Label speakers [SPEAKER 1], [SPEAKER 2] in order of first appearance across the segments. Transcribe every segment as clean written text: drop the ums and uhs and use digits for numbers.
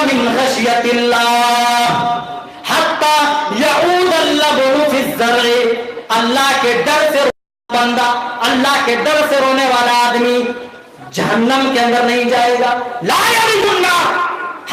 [SPEAKER 1] من خشیۃ اللہ حتی یعود اللبن فی الزرع. اللہ کے ڈر سے بندہ، اللہ کے ڈر سے رونے والا آدمی جہنم کے اندر نہیں جائے گا. لا یلج النار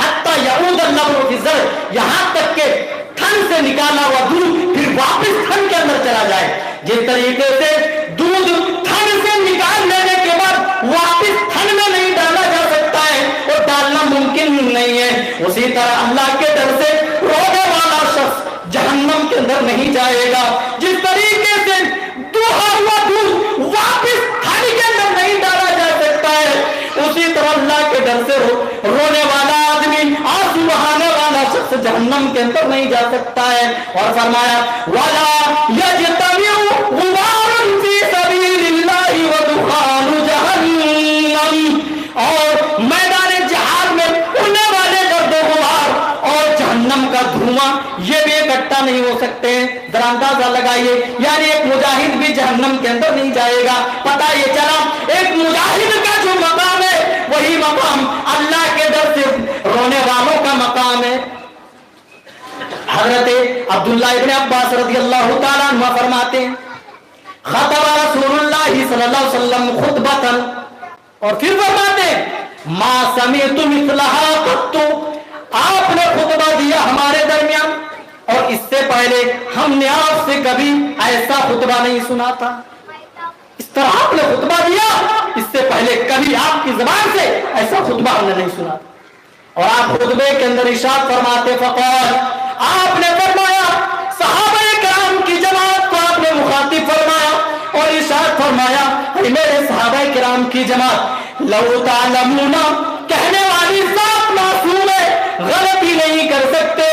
[SPEAKER 1] حتی یعود اللبن فی الزرع، یہاں تک کہ تھن سے نکالا ہوا دودھ پھر واپس تھن کے اندر چلا جائے. جس طریقے سے دودھ تھن سے نکال لینے کے بعد واپس تھن میں نہیں ڈالا جا سکتا ہے اور ڈالنا ممکن نہیں ہے، اسی طرح اللہ کے ڈر سے رونے والا شخص جہنم کے اندر نہیں جائے گا. جس طریقے سے دوہا ہوا دودھ واپس تھن کے اندر نہیں ڈالا جا سکتا ہے، اسی طرح اللہ کے ڈر سے رونے والا آدمی، آنسو بہانے والا شخص جہنم کے اندر نہیں جا سکتا ہے. اور فرمایا وَلَا يَجْتَمِعُ غُبَارٌ فِي سَبِيلِ اللَّهِ وَدُخَانُ جَهَنَّمَ، اور میدان جہاد میں اڑنے والے گرد و غبار اور جہنم کا دھواں یہ بھی اکٹھا نہیں ہو سکتے ہیں. ذرا اندازہ لگائیے، یعنی ایک مجاہد بھی جہنم کے اندر نہیں جائے گا. پتہ یہ چلا ایک مجاہد کا جو مقام ہے وہی مقام اللہ کے ڈر سے رونے والوں کا مقام ہے. حضرت عبداللہ ابن عباس رضی اللہ تعالیٰ عنہ فرماتے ہیں خطب رسول اللہ صلی اللہ علیہ وسلم خطبتاً، اور پھر فرماتے ہیں ما سمعت مثلها قط، آپ نے خطبہ دیا ہمارے درمیان اور اس سے پہلے ہم نے آپ سے کبھی ایسا خطبہ نہیں سنا تھا. اس طرح آپ نے خطبہ دیا، اس سے پہلے کبھی آپ کی زبان سے ایسا خطبہ ہم نے نہیں سنا تھا. اور آپ خطبے کے اندر ارشاد فرماتے فقال، آپ نے فرمایا صحابہ کرام کی جماعت کو آپ نے مخاطب فرمایا اور ارشاد فرمایا میرے صحابہ کرام کی جماعت، لو تعلمون، کہنے والی ذات معصوم ہے، غلطی نہیں کر سکتے،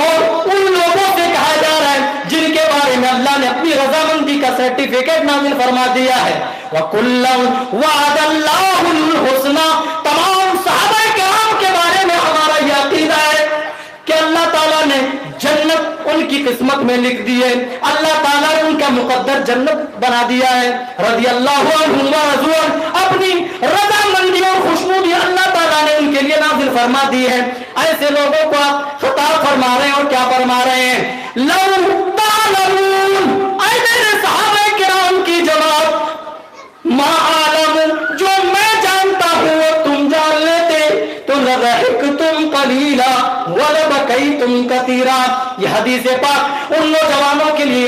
[SPEAKER 1] اور ان لوگوں سے کہا جا رہا ہے جن کے بارے میں اللہ نے اپنی رضامندی کا سرٹیفکیٹ نازل فرما دیا ہے. وَكُلًّا وَعَدَ اللَّهُ الْحُسْنَى، تمام صحابہ کرام کے بارے میں ہمارا یہ عقیدہ ہے کہ اللہ تعالیٰ نے جنت ان کی قسمت میں لکھ دی ہے، اللہ تعالیٰ نے ان کا مقدر جنت بنا دیا ہے. رضی اللہ عنہم ورضوا عنہ، اپنی رضامندی اور خوشنودی اللہ تعالیٰ نے ان کے لیے نازل فرما دی ہے. ایسے لوگوں کو آپ خطاب فرما رہے ہیں اور کیا فرما رہے ہیں؟ لو تعلمون، اے میرے صحابہ کرام کی جماعت، ما عالم، جو میں جانتا ہوں وہ تم جان لیتے تو لضحکتم قلیلا ولبکیتم کثیرا. یہ حدیث پاک ان نوجوانوں کے لیے